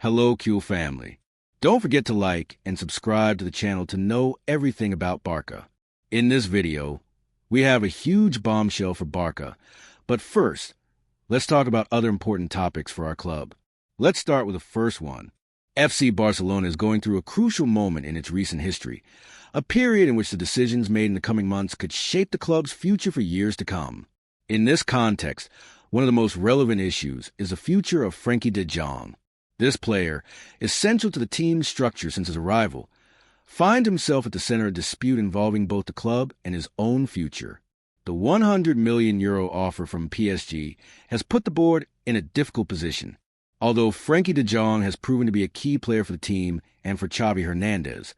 Hello, CULÉ family. Don't forget to like and subscribe to the channel to know everything about Barça. In this video, we have a huge bombshell for Barça. But first, let's talk about other important topics for our club. Let's start with the first one. FC Barcelona is going through a crucial moment in its recent history, a period in which the decisions made in the coming months could shape the club's future for years to come. In this context, one of the most relevant issues is the future of Frenkie de Jong. This player, essential to the team's structure since his arrival, finds himself at the center of a dispute involving both the club and his own future. The €100 million offer from PSG has put the board in a difficult position. Although Frenkie de Jong has proven to be a key player for the team and for Xavi Hernandez,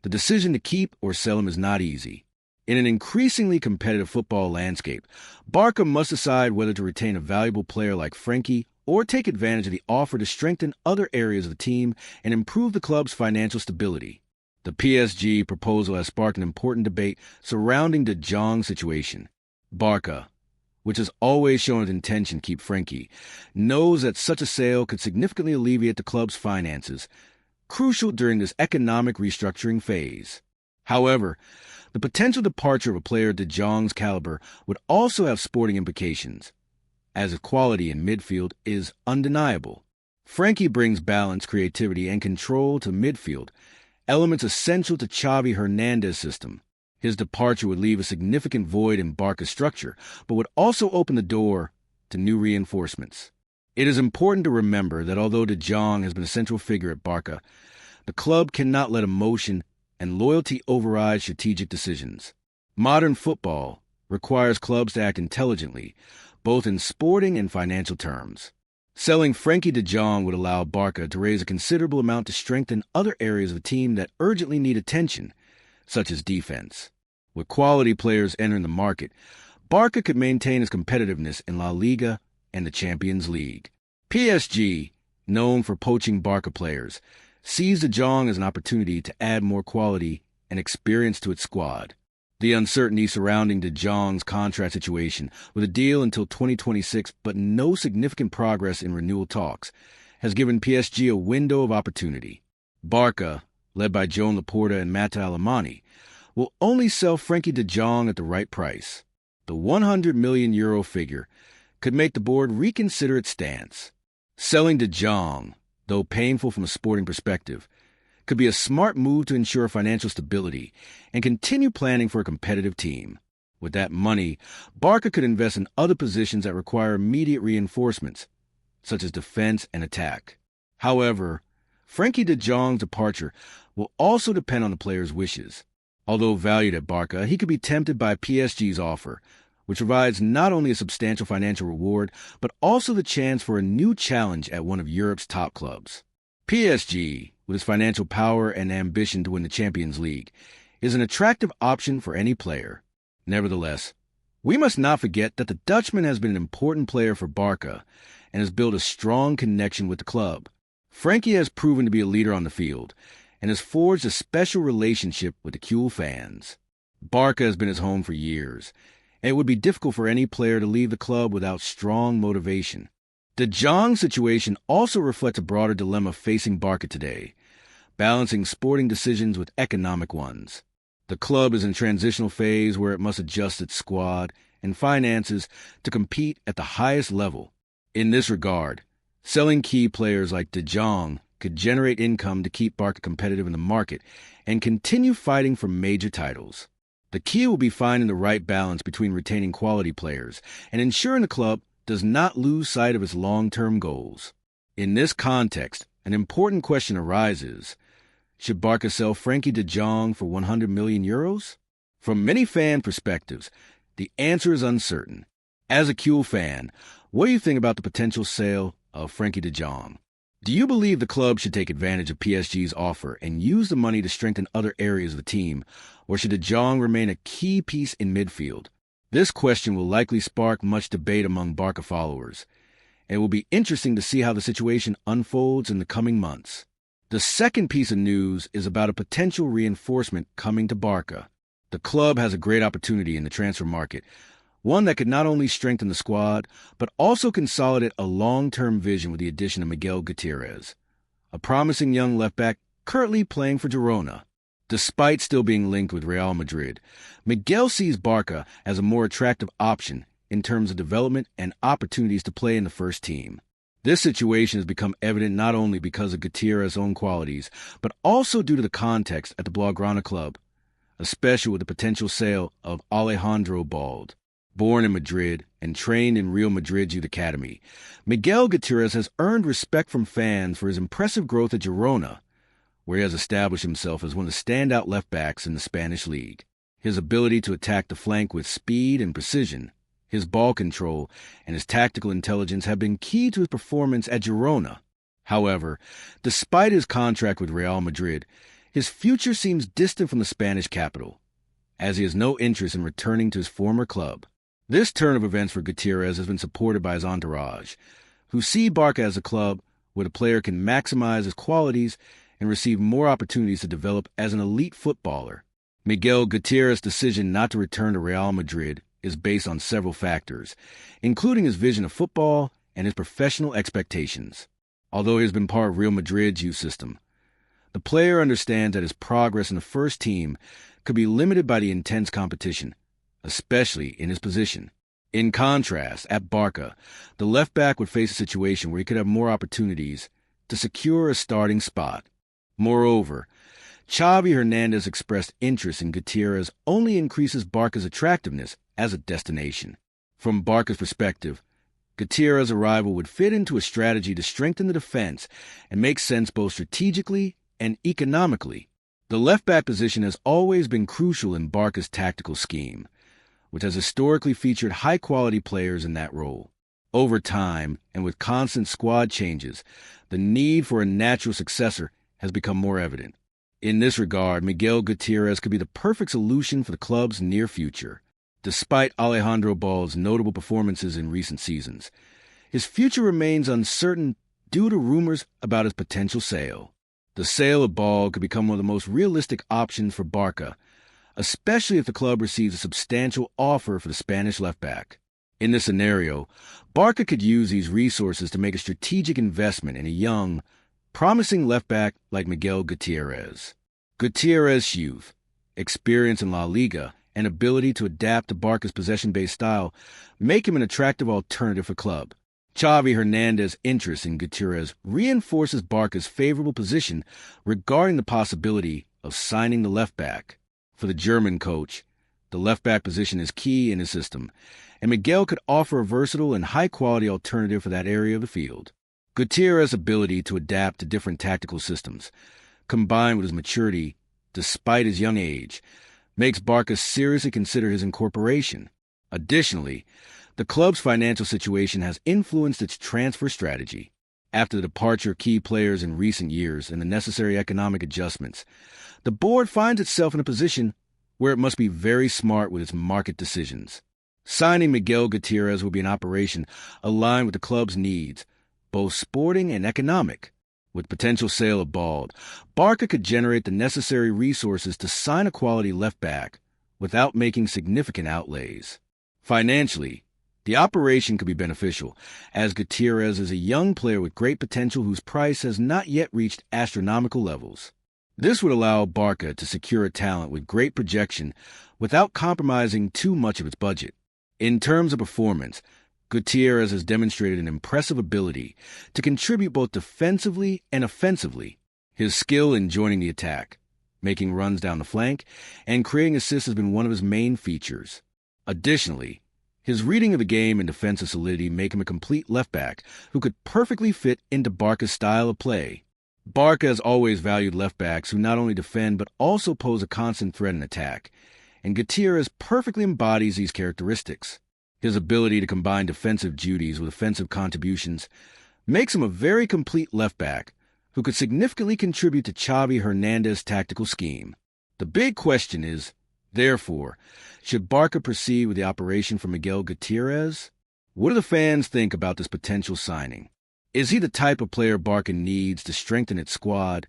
the decision to keep or sell him is not easy. In an increasingly competitive football landscape, Barça must decide whether to retain a valuable player like Frenkie or take advantage of the offer to strengthen other areas of the team and improve the club's financial stability. The PSG proposal has sparked an important debate surrounding de Jong's situation. Barça, which has always shown its intention to keep Frenkie, knows that such a sale could significantly alleviate the club's finances, crucial during this economic restructuring phase. However, the potential departure of a player de Jong's caliber would also have sporting implications, as his quality in midfield is undeniable. Frenkie brings balance, creativity, and control to midfield, elements essential to Xavi Hernandez's system. His departure would leave a significant void in Barca's structure, but would also open the door to new reinforcements. It is important to remember that although de Jong has been a central figure at Barça, the club cannot let emotion and loyalty override strategic decisions. Modern football requires clubs to act intelligently, both in sporting and financial terms. Selling Frenkie de Jong would allow Barça to raise a considerable amount to strengthen other areas of the team that urgently need attention, such as defense. With quality players entering the market, Barça could maintain its competitiveness in La Liga and the Champions League. PSG, known for poaching Barça players, sees de Jong as an opportunity to add more quality and experience to its squad. The uncertainty surrounding de Jong's contract situation, with a deal until 2026 but no significant progress in renewal talks, has given PSG a window of opportunity. Barça, led by Joan Laporta and Mata Alemany, will only sell Frenkie de Jong at the right price. The €100 million figure could make the board reconsider its stance. Selling de Jong, though painful from a sporting perspective, could be a smart move to ensure financial stability and continue planning for a competitive team. With that money, Barça could invest in other positions that require immediate reinforcements, such as defense and attack. However, Frenkie de Jong's departure will also depend on the player's wishes. Although valued at Barça, he could be tempted by PSG's offer, which provides not only a substantial financial reward, but also the chance for a new challenge at one of Europe's top clubs. PSG, with its financial power and ambition to win the Champions League, is an attractive option for any player. Nevertheless, we must not forget that the Dutchman has been an important player for Barça and has built a strong connection with the club. Frenkie has proven to be a leader on the field and has forged a special relationship with the CULÉ fans. Barça has been his home for years, and it would be difficult for any player to leave the club without strong motivation. De Jong's situation also reflects a broader dilemma facing Barça today, balancing sporting decisions with economic ones. The club is in a transitional phase where it must adjust its squad and finances to compete at the highest level. In this regard, selling key players like de Jong could generate income to keep Barça competitive in the market and continue fighting for major titles. The key will be finding the right balance between retaining quality players and ensuring the club does not lose sight of its long-term goals. In this context, an important question arises: should Barça sell Frenkie de Jong for €100 million? From many fan perspectives, the answer is uncertain. As a CULÉ fan, what do you think about the potential sale of Frenkie de Jong? Do you believe the club should take advantage of PSG's offer and use the money to strengthen other areas of the team, or should de Jong remain a key piece in midfield? This question will likely spark much debate among Barça followers, and it will be interesting to see how the situation unfolds in the coming months. The second piece of news is about a potential reinforcement coming to Barça. The club has a great opportunity in the transfer market, one that could not only strengthen the squad, but also consolidate a long-term vision with the addition of Miguel Gutierrez. a promising young left-back currently playing for Girona. Despite still being linked with Real Madrid, Miguel sees Barça as a more attractive option in terms of development and opportunities to play in the first team. This situation has become evident not only because of Gutierrez's own qualities, but also due to the context at the Blaugrana club, especially with the potential sale of Alejandro Bald. Born in Madrid and trained in Real Madrid's youth academy, Miguel Gutierrez has earned respect from fans for his impressive growth at Girona, where he has established himself as one of the standout left-backs in the Spanish league. His ability to attack the flank with speed and precision, his ball control, and his tactical intelligence have been key to his performance at Girona. However, despite his contract with Real Madrid, his future seems distant from the Spanish capital, as he has no interest in returning to his former club. This turn of events for Gutierrez has been supported by his entourage, who see Barça as a club where the player can maximize his qualities and receive more opportunities to develop as an elite footballer. Miguel Gutierrez's decision not to return to Real Madrid is based on several factors, including his vision of football and his professional expectations. Although he has been part of Real Madrid's youth system, the player understands that his progress in the first team could be limited by the intense competition, especially in his position. In contrast, at Barça, the left-back would face a situation where he could have more opportunities to secure a starting spot. Moreover, Xavi Hernandez expressed interest in Gutierrez only increases Barca's attractiveness as a destination. From Barca's perspective, Gutierrez's arrival would fit into a strategy to strengthen the defense and make sense both strategically and economically. The left-back position has always been crucial in Barca's tactical scheme, which has historically featured high-quality players in that role. Over time, and with constant squad changes, the need for a natural successor has become more evident. In this regard, Miguel Gutierrez could be the perfect solution for the club's near future. Despite Alejandro Bald's notable performances in recent seasons, his future remains uncertain due to rumors about his potential sale. The sale of Bald could become one of the most realistic options for Barça, especially if the club receives a substantial offer for the Spanish left-back. In this scenario, Barça could use these resources to make a strategic investment in a young, promising left-back like Miguel Gutierrez. Gutierrez's youth, experience in La Liga, and ability to adapt to Barca's possession-based style make him an attractive alternative for club. Xavi Hernandez's interest in Gutierrez reinforces Barca's favorable position regarding the possibility of signing the left-back. For the German coach, the left-back position is key in his system, and Miguel could offer a versatile and high-quality alternative for that area of the field. Gutierrez's ability to adapt to different tactical systems, combined with his maturity despite his young age, makes Barca seriously consider his incorporation. Additionally, the club's financial situation has influenced its transfer strategy. After the departure of key players in recent years and the necessary economic adjustments, the board finds itself in a position where it must be very smart with its market decisions. Signing Miguel Gutierrez will be an operation aligned with the club's needs, both sporting and economic. With potential sale of Bald, Barca could generate the necessary resources to sign a quality left-back without making significant outlays. Financially, the operation could be beneficial, as Gutierrez is a young player with great potential whose price has not yet reached astronomical levels. This would allow Barca to secure a talent with great projection without compromising too much of its budget. In terms of performance, Gutierrez has demonstrated an impressive ability to contribute both defensively and offensively. His skill in joining the attack, making runs down the flank, and creating assists has been one of his main features. Additionally, his reading of the game and defensive solidity make him a complete left-back who could perfectly fit into Barca's style of play. Barca has always valued left-backs who not only defend but also pose a constant threat in attack, and Gutierrez perfectly embodies these characteristics. His ability to combine defensive duties with offensive contributions makes him a very complete left-back who could significantly contribute to Xavi Hernandez's tactical scheme. The big question is, therefore, should Barca proceed with the operation for Miguel Gutierrez? What do the fans think about this potential signing? Is he the type of player Barca needs to strengthen its squad,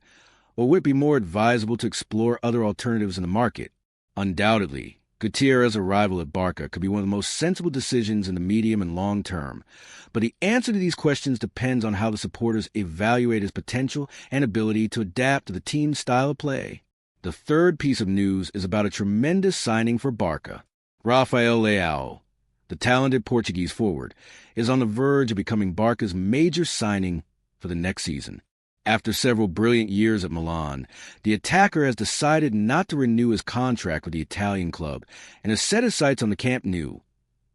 or would it be more advisable to explore other alternatives in the market? Undoubtedly, Gutierrez's arrival at Barca could be one of the most sensible decisions in the medium and long term, but the answer to these questions depends on how the supporters evaluate his potential and ability to adapt to the team's style of play. The third piece of news is about a tremendous signing for Barca. Rafael Leao, the talented Portuguese forward, is on the verge of becoming Barca's major signing for the next season. After several brilliant years at Milan, the attacker has decided not to renew his contract with the Italian club and has set his sights on the Camp Nou,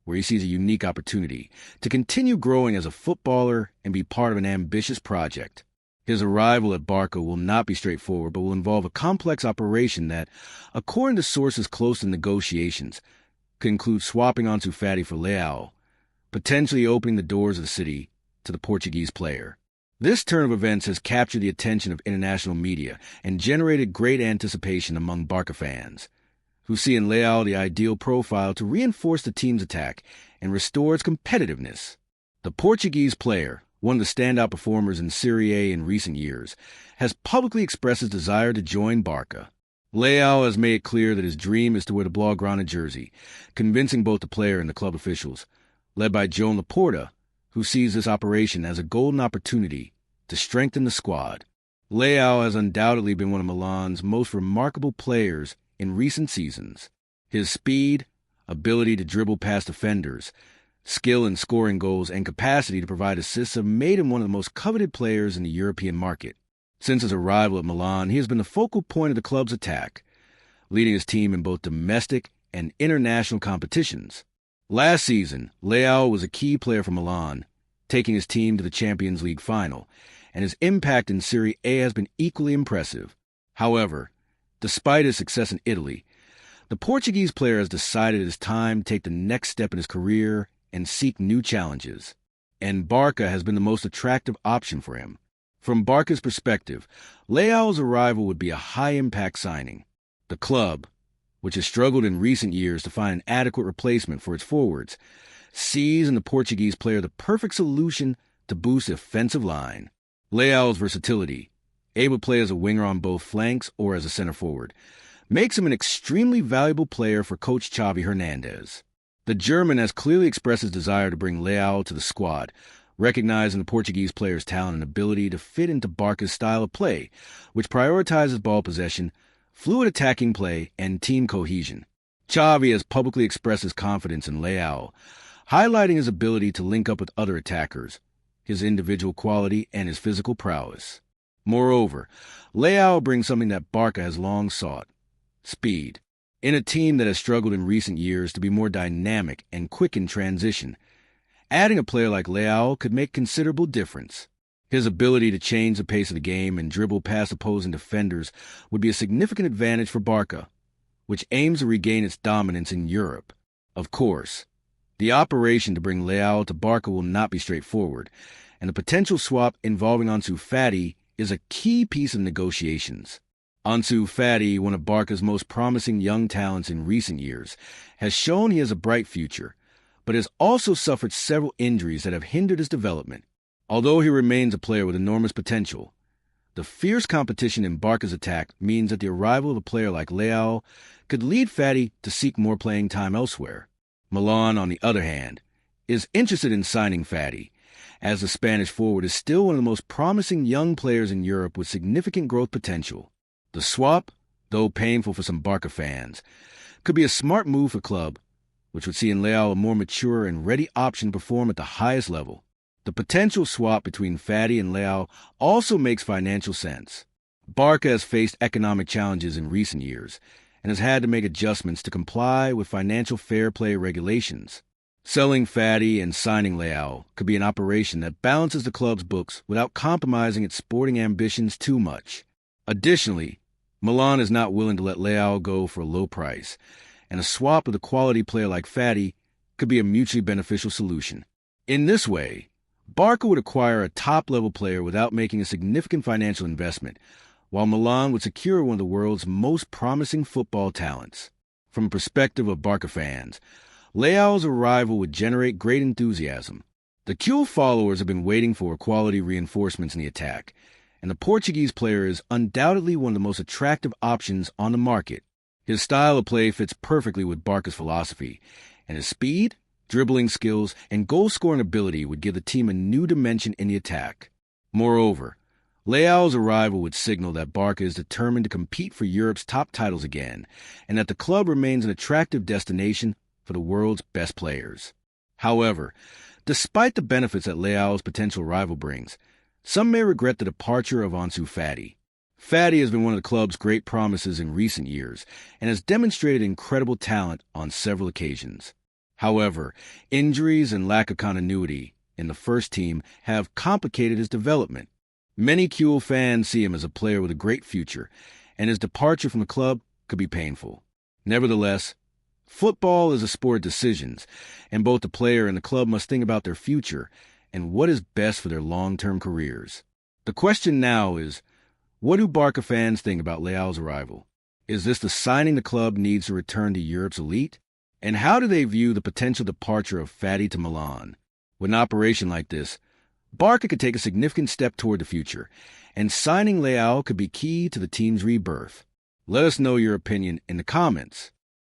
where he sees a unique opportunity to continue growing as a footballer and be part of an ambitious project. His arrival at Barca will not be straightforward, but will involve a complex operation that, according to sources close to negotiations, could include swapping Ansu Fati for Leao, potentially opening the doors of the city to the Portuguese player. This turn of events has captured the attention of international media and generated great anticipation among Barca fans, who see in Leao the ideal profile to reinforce the team's attack and restore its competitiveness. The Portuguese player, one of the standout performers in Serie A in recent years, has publicly expressed his desire to join Barca. Leao has made it clear that his dream is to wear the Blaugrana jersey, convincing both the player and the club officials, led by Joan Laporta, who sees this operation as a golden opportunity to strengthen the squad. Leao has undoubtedly been one of Milan's most remarkable players in recent seasons. His speed, ability to dribble past defenders, skill in scoring goals, and capacity to provide assists have made him one of the most coveted players in the European market. Since his arrival at Milan, he has been the focal point of the club's attack, leading his team in both domestic and international competitions. Last season, Leao was a key player for Milan, taking his team to the Champions League final, and his impact in Serie A has been equally impressive. However, despite his success in Italy, the Portuguese player has decided it is time to take the next step in his career and seek new challenges, and Barca has been the most attractive option for him. From Barca's perspective, Leao's arrival would be a high-impact signing. The club, which has struggled in recent years to find an adequate replacement for its forwards, sees in the Portuguese player the perfect solution to boost the offensive line. Leao's versatility, able to play as a winger on both flanks or as a center forward, makes him an extremely valuable player for coach Xavi Hernandez. The German has clearly expressed his desire to bring Leao to the squad, recognizing the Portuguese player's talent and ability to fit into Barca's style of play, which prioritizes ball possession, fluid attacking play, and team cohesion. Xavi has publicly expressed his confidence in Leao, highlighting his ability to link up with other attackers, his individual quality, and his physical prowess. Moreover, Leao brings something that Barca has long sought: speed. In a team that has struggled in recent years to be more dynamic and quick in transition, adding a player like Leao could make considerable difference. His ability to change the pace of the game and dribble past opposing defenders would be a significant advantage for Barca, which aims to regain its dominance in Europe. Of course, the operation to bring Leao to Barca will not be straightforward, and the potential swap involving Ansu Fati is a key piece of negotiations. Ansu Fati, one of Barca's most promising young talents in recent years, has shown he has a bright future, but has also suffered several injuries that have hindered his development. Although he remains a player with enormous potential, the fierce competition in Barca's attack means that the arrival of a player like Leao could lead Fati to seek more playing time elsewhere. Milan, on the other hand, is interested in signing Fati, as the Spanish forward is still one of the most promising young players in Europe with significant growth potential. The swap, though painful for some Barca fans, could be a smart move for the club, which would see in Leao a more mature and ready option to perform at the highest level. The potential swap between Fati and Leao also makes financial sense. Barca has faced economic challenges in recent years and has had to make adjustments to comply with financial fair play regulations. Selling Fati and signing Leao could be an operation that balances the club's books without compromising its sporting ambitions too much. Additionally, Milan is not willing to let Leao go for a low price, and a swap with a quality player like Fati could be a mutually beneficial solution. In this way, Barca would acquire a top-level player without making a significant financial investment, while Milan would secure one of the world's most promising football talents. From the perspective of Barca fans, Leao's arrival would generate great enthusiasm. The CULÉ followers have been waiting for quality reinforcements in the attack, and the Portuguese player is undoubtedly one of the most attractive options on the market. His style of play fits perfectly with Barca's philosophy, and his speed, dribbling skills, and goal-scoring ability would give the team a new dimension in the attack. Moreover, Leao's arrival would signal that Barca is determined to compete for Europe's top titles again, and that the club remains an attractive destination for the world's best players. However, despite the benefits that Leao's potential rival brings, some may regret the departure of Ansu Fati. Fati has been one of the club's great promises in recent years and has demonstrated incredible talent on several occasions. However, injuries and lack of continuity in the first team have complicated his development. Many CULÉ fans see him as a player with a great future, and his departure from the club could be painful. Nevertheless, football is a sport of decisions, and both the player and the club must think about their future and what is best for their long-term careers. The question now is, what do Barca fans think about Leao's arrival? Is this the signing the club needs to return to Europe's elite? And how do they view the potential departure of Fati to Milan? With an operation like this, Barca could take a significant step toward the future, and signing Leao could be key to the team's rebirth. Let us know your opinion in the comments.